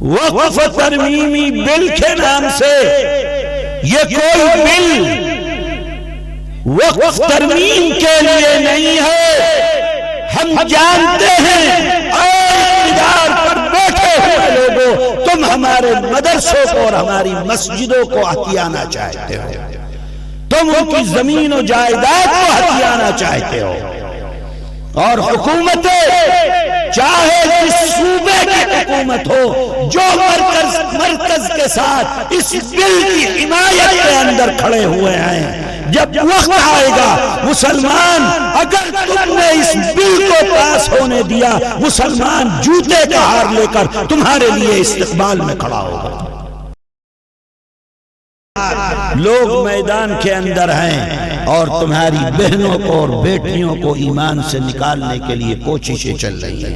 وقف ترمیمی بل کے نام سے یہ کوئی بل وقف ترمیم کے لیے نہیں ہے. ہم جانتے ہیں اقتدار پر بیٹھے ہوئے لوگوں، تم ہمارے مدرسوں کو اور ہماری مسجدوں کو ہتھیانا چاہتے ہو، تم ان کی زمین و جائیداد کو ہتھیانا چاہتے ہو. اور حکومتیں چاہے جس صوبے کی حکومت ہو جو مرکز کے ساتھ اس بل کی حمایت کے اندر کھڑے ہوئے ہیں، جب وقت آئے گا مسلمان، اگر تم نے اس بل کو پاس ہونے دیا، مسلمان جوتے کا ہار لے کر تمہارے لیے استقبال میں کھڑا ہوگا. لوگ میدان کے اندر ہیں اور تمہاری بہنوں کو اور بیٹیوں کو ایمان سے نکالنے کے لیے کوششیں چل رہی ہیں.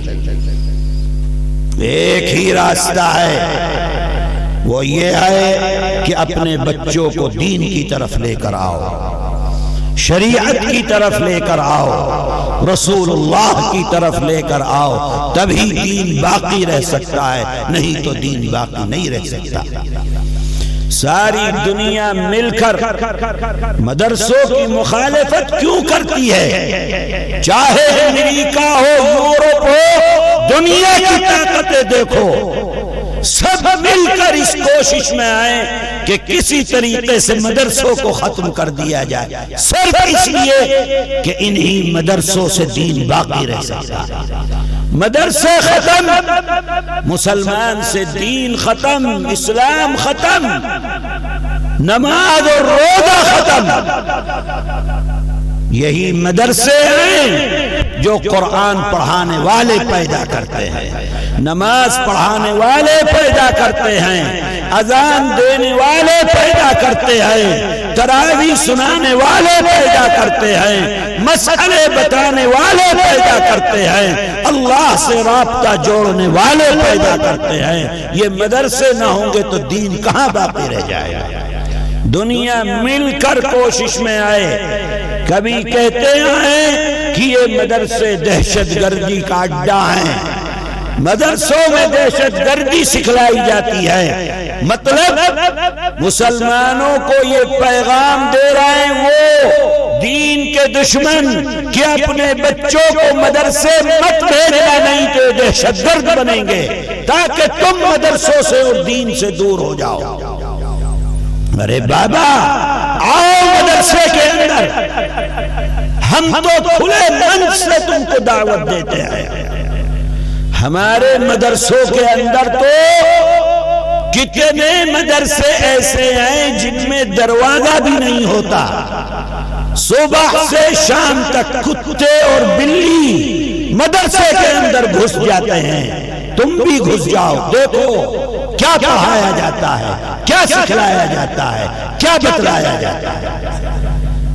ایک ہی راستہ ہے، وہ یہ ہے کہ اپنے بچوں کو دین کی طرف لے کر آؤ، شریعت کی طرف لے کر آؤ، رسول اللہ کی طرف لے کر آؤ، تبھی دین باقی رہ سکتا ہے، نہیں تو دین باقی نہیں رہ سکتا. ساری دنیا مل کر مدرسوں کی مخالفت کیوں کرتی ہے؟ چاہے امریکہ ہو، یورپ ہو، دنیا کی طاقتیں دیکھو، سب مل کر اس کوشش میں آئیں کہ کسی طریقے سے مدرسوں کو ختم کر دیا جائے، صرف اس لیے کہ انہی مدرسوں سے دین باقی رہ سکتا. مدرسے ختم، مسلمان سے دین ختم، اسلام ختم، نماز اور روزہ ختم. یہی مدرسے ہیں جو قرآن پڑھانے والے پیدا کرتے ہیں، نماز پڑھانے والے پیدا کرتے ہیں، اذان دینے والے پیدا کرتے ہیں، تراویح سنانے والے پیدا کرتے ہیں، مسئلے بتانے والے پیدا کرتے ہیں، اللہ سے رابطہ جوڑنے والے پیدا کرتے ہیں. یہ مدرسے نہ ہوں گے تو دین کہاں باقی رہ جائے گا؟ دنیا مل کر کوشش میں آئے. کبھی کہتے ہیں کہ یہ مدرسے دہشت گردی کا اڈا ہیں، مدرسوں میں دہشت گردی سکھلائی جاتی ہے. مطلب مسلمانوں کو یہ پیغام دے رہے ہیں وہ دین کے دشمن کہ اپنے بچوں کو مدرسے مت بھیجنا، نہیں تو دہشت گرد بنیں گے، تاکہ تم مدرسوں سے اور دین سے دور ہو جاؤ. ارے بابا آؤ مدرسے کے اندر، ہم تو کھلے من سے تم کو دعوت دیتے ہیں. ہمارے مدرسوں کے اندر تو کتنے مدرسے ایسے ہیں جن میں دروازہ بھی نہیں ہوتا، صبح سے شام تک کتے اور بلی مدرسے کے اندر گھس جاتے ہیں. تم بھی گھس جاؤ، دیکھو کیا پڑھایا جاتا ہے، کیا سکھلایا جاتا ہے، کیا بتلایا جاتا ہے.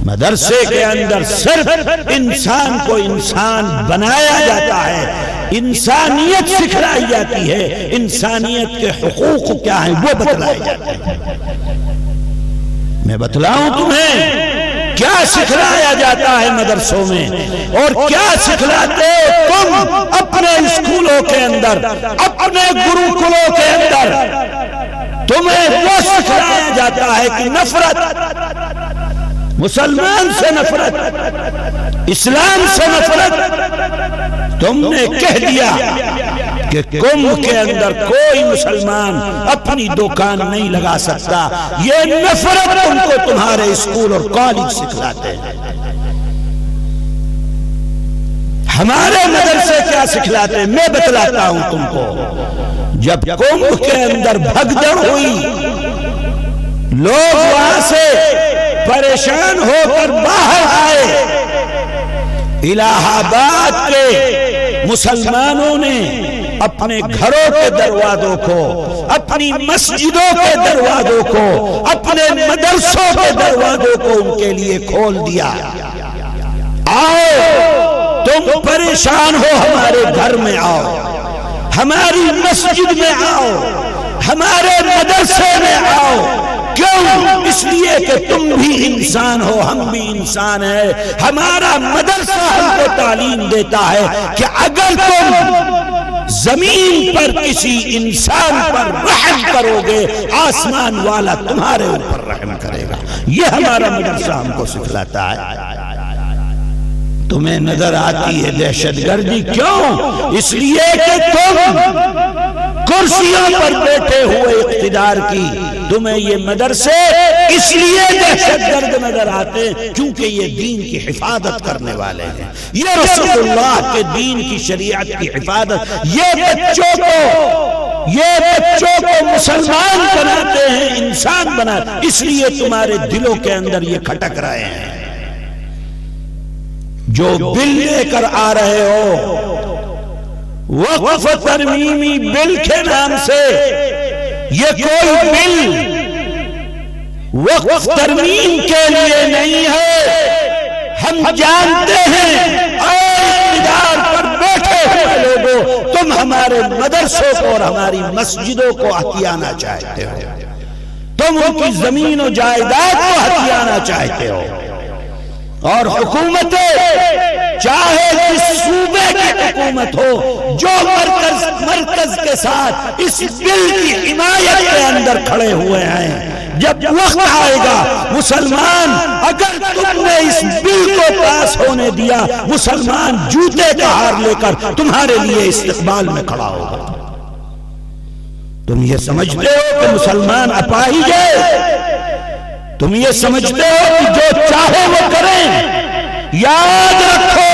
مدرسے کے اندر صرف انسان کو انسان بنایا جاتا ہے، انسانیت سکھلائی جاتی ہے، انسانیت کے حقوق کیا ہیں وہ بتلائے جاتے ہیں. میں بتلاؤں تمہیں کیا سکھلایا جاتا ہے مدرسوں میں، اور کیا سکھلاتے تم اپنے اسکولوں کے اندر، اپنے گروکلوں کے اندر. تمہیں وہ سکھلایا جاتا ہے کہ نفرت، مسلمان سے نفرت، اسلام سے نفرت. تم نے کہہ دیا کہ کمبھ کے اندر کوئی مسلمان اپنی دکان نہیں لگا سکتا. یہ نفرت تم کو تمہارے اسکول اور کالج سکھلاتے ہیں. ہمارے مدرسے کیا سکھلاتے ہیں میں بتلاتا ہوں تم کو. جب کمبھ کے اندر بھگدڑ ہوئی، لوگ وہاں سے پریشان ہو کر باہر آئے، الہ آباد کے مسلمانوں نے اپنے گھروں کے دروازوں کو، اپنی مسجدوں کے دروازوں کو، اپنے مدرسوں کے دروازوں کو ان کے لیے کھول دیا. آؤ تم پریشان ہو، ہمارے گھر میں آؤ، ہماری مسجد میں آؤ، ہمارے مدرسے میں آؤ. کیوں؟ اس لیے کہ تم بھی انسان ہو، ہم بھی انسان ہیں. ہمارا مدرسہ ہم کو تعلیم دیتا ہے کہ اگر تم زمین پر کسی انسان پر رحم کرو گے آسمان والا تمہارے اوپر رحم کرے گا. یہ ہمارا مدرسہ ہم کو سکھلاتا ہے. تمہیں نظر آتی ہے دہشت گردی، کیوں؟ اس لیے کہ تم کرسیوں پر بیٹھے ہوئے اقتدار کی، تمہیں یہ مدرسے اس لیے دہشت گرد نظر آتے ہیں کیونکہ یہ دین کی حفاظت کرنے والے ہیں، یہ رسول اللہ کے دین کی شریعت کی حفاظت، یہ بچوں کو مسلمان بناتے ہیں، انسان بناتے ہیں. اس لیے تمہارے دلوں کے اندر یہ کھٹک رہے ہیں. جو بل لے کر آ رہے ہو وقف ترمیمی بل کے نام سے، یہ کوئی بل وقف ترمیم کے لیے نہیں ہے. ہم جانتے ہیں اقتدار پر بیٹھے ہوئے لوگوں، تم ہمارے مدرسوں کو اور ہماری مسجدوں کو ہتھیانا چاہتے ہو، تم ان کی زمین و جائیداد کو ہتھیانا چاہتے ہو. اور حکومتیں چاہے جس صوبے کی حکومت ہو جو مرکز کے ساتھ اس بل کی حمایت کے اندر کھڑے ہوئے ہیں، جب وقت آئے گا مسلمان، اگر تم نے اس بل کو پاس ہونے دیا، مسلمان جوتے کا ہار لے کر تمہارے لیے استقبال میں کھڑا ہوگا. تم یہ سمجھتے ہو کہ مسلمان اپاہج ہے؟ تم یہ سمجھتے ہو کہ جو چاہے وہ کریں؟ یاد رکھو،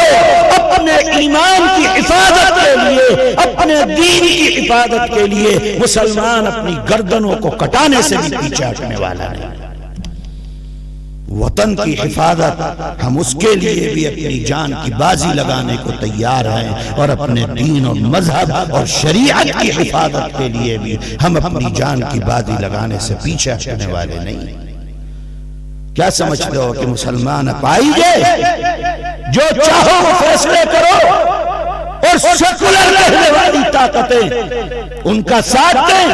اپنے ایمان کی حفاظت کے لیے، اپنے دین کی حفاظت کے لیے مسلمان اپنی گردنوں کو کٹانے سے بھی پیچھے ہٹنے والا نہیں. وطن کی حفاظت، ہم اس کے لیے بھی اپنی جان کی بازی لگانے کو تیار ہیں، اور اپنے دین اور مذہب اور شریعت کی حفاظت کے لیے بھی ہم اپنی جان کی بازی لگانے سے پیچھے ہٹنے والے نہیں. کیا سمجھتے ہو کہ مسلمان اپاہج ہے؟ جو چاہو وہ فیصلے کرو، اور سیکولر رہنے والی طاقتیں ان کا ساتھ دیں،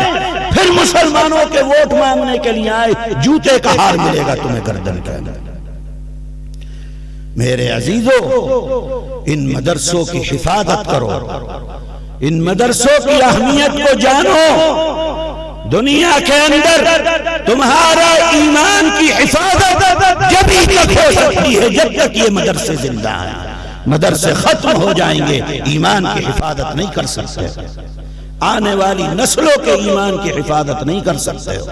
پھر مسلمانوں کے ووٹ مانگنے کے لیے آئے، جوتے کا ہار ملے گا تمہیں گردن کے اندر. میرے عزیزو، ان مدرسوں کی حفاظت کرو، ان مدرسوں کی اہمیت کو جانو. دنیا کے اندر تمہارا ایمان کی حفاظت جب ہی تک ہو سکتی ہے جب تک یہ مدرسے زندہ ہیں. مدرسے ختم ہو جائیں گے، ایمان کی حفاظت نہیں کر سکتے، آنے والی نسلوں کے ایمان کی حفاظت نہیں کر سکتے ہو.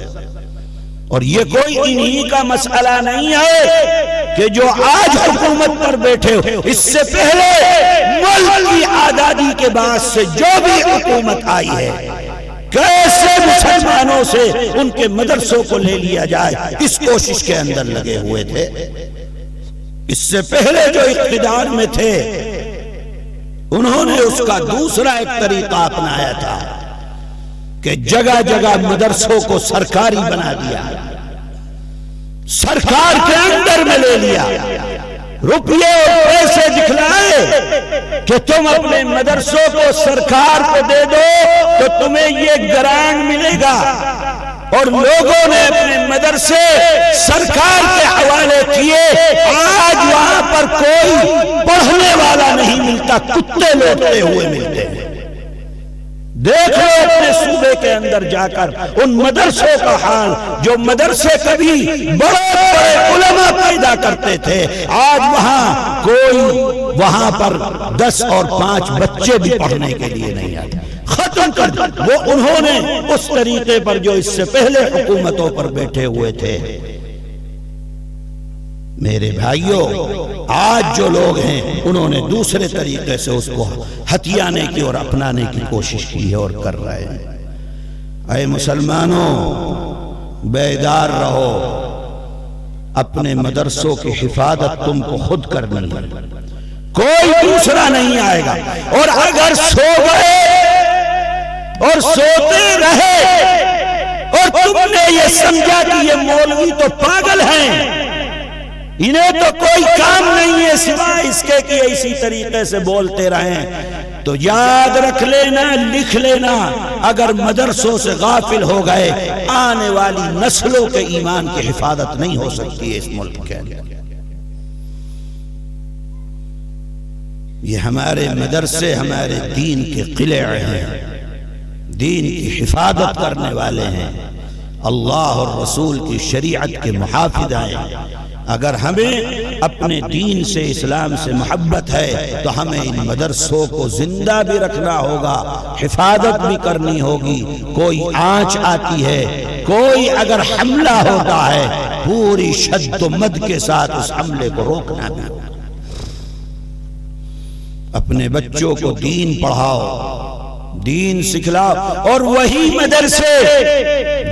اور یہ کوئی انہی کا مسئلہ نہیں ہے کہ جو آج حکومت پر بیٹھے ہو، اس سے پہلے ملک کی آزادی کے بعد سے جو بھی حکومت آئی ہے، کیسے مسلمانوں سے ان کے مدرسوں کو لے لیا جائے، اس کوشش کے اندر لگے ہوئے تھے. اس سے پہلے جو اقتدار میں تھے انہوں نے اس کا دوسرا ایک طریقہ اپنایا تھا کہ جگہ جگہ مدرسوں کو سرکاری بنا دیا، سرکار کے اندر میں لے لیا، روپیے اور پیسے دکھلائے کہ تم اپنے مدرسوں کو سرکار کو دے دو تو تمہیں یہ گرانٹ ملے گا. اور لوگوں نے اپنے مدرسے سرکار کے حوالے کیے. آج وہاں پر کوئی پڑھنے والا نہیں ملتا، کتے لوٹتے ہوئے ملتے ہیں. دیکھ لو اپنے صوبے کے اندر جا کر ان مدرسوں کا حال، جو مدرسے کبھی بڑے بڑے علماء پیدا کرتے تھے، آج وہاں پر 10 اور 5 بچے بھی پڑھنے کے لیے نہیں آتے. ختم کر دیا. وہ انہوں نے اس طریقے پر جو اس سے پہلے حکومتوں پر بیٹھے ہوئے تھے. میرے بھائیوں، آج جو لوگ ہیں انہوں نے دوسرے طریقے سے اس کو ہتھیانے کی اور اپنانے کی کوشش کی ہے اور کر رہے ہیں. اے مسلمانوں، بیدار رہو، اپنے مدرسوں کی حفاظت تم کو خود کرنی ہے، کوئی دوسرا نہیں آئے گا. اور اگر سو گئے اور سوتے رہے اور تم نے یہ سمجھا کہ یہ مولوی تو پاگل ہیں، انہیں تو کوئی کام نہیں ہے سوائے اس کے کہ اسی طریقے سے بولتے رہیں، تو یاد رکھ لینا، لکھ لینا، اگر مدرسوں سے غافل ہو گئے آنے والی نسلوں کے ایمان کی حفاظت نہیں ہو سکتی ہے اس ملک کے اندر. یہ ہمارے مدرسے ہمارے دین کے قلعے ہیں، دین کی حفاظت کرنے والے ہیں، اللہ اور رسول کی شریعت کے محافظ ہیں۔ اگر ہمیں اپنے دین سے، اسلام سے محبت ہے تو ہمیں ان مدرسوں کو زندہ بھی رکھنا ہوگا، حفاظت بھی کرنی ہوگی۔ کوئی آنچ آتی ہے، کوئی اگر حملہ ہوتا ہے، پوری شد و مد کے ساتھ اس حملے کو روکنا بھی ہوگا۔ اپنے بچوں کو دین پڑھاؤ، دین سکھلاؤ، اور وہی مدرسے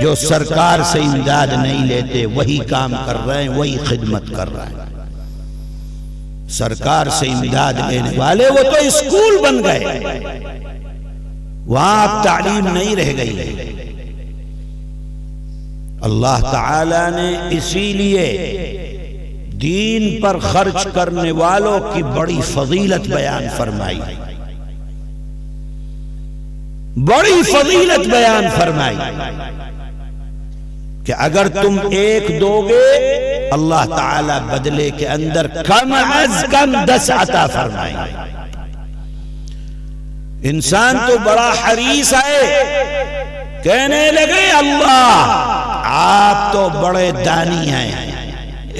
جو سرکار سے امداد نہیں لیتے وہی کام کر رہے ہیں، وہی خدمت کر رہے ہیں۔ سرکار سے امداد لینے والے وہ تو اسکول بن گئے، وہاں اب تعلیم نہیں رہ گئی۔ اللہ تعالی نے اسی لیے دین پر خرچ کرنے والوں کی بڑی فضیلت بیان فرمائی، بڑی فضیلت بیان فرمائی کہ اگر تم ایک دو گے اللہ تعالی بدلے کے اندر کم از کم 10 عطا فرمائیں۔ انسان تو بڑا حریص ہے، کہنے لگے اللہ آپ تو بڑے دانی ہیں،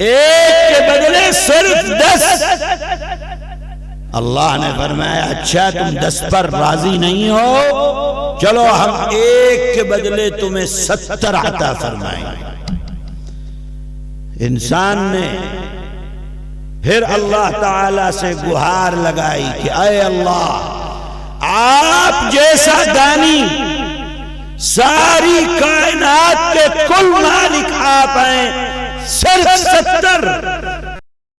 ایک کے بدلے صرف 10۔ اللہ نے فرمایا اچھا تم 10 پر راضی نہیں ہو، چلو ہم ایک کے بدلے تمہیں 70 عطا فرمائیں۔ انسان نے پھر اللہ تعالی سے گہار لگائی کہ اے اللہ آپ جیسا دانی، ساری کائنات کے کل مالک آپ ہیں، صرف 70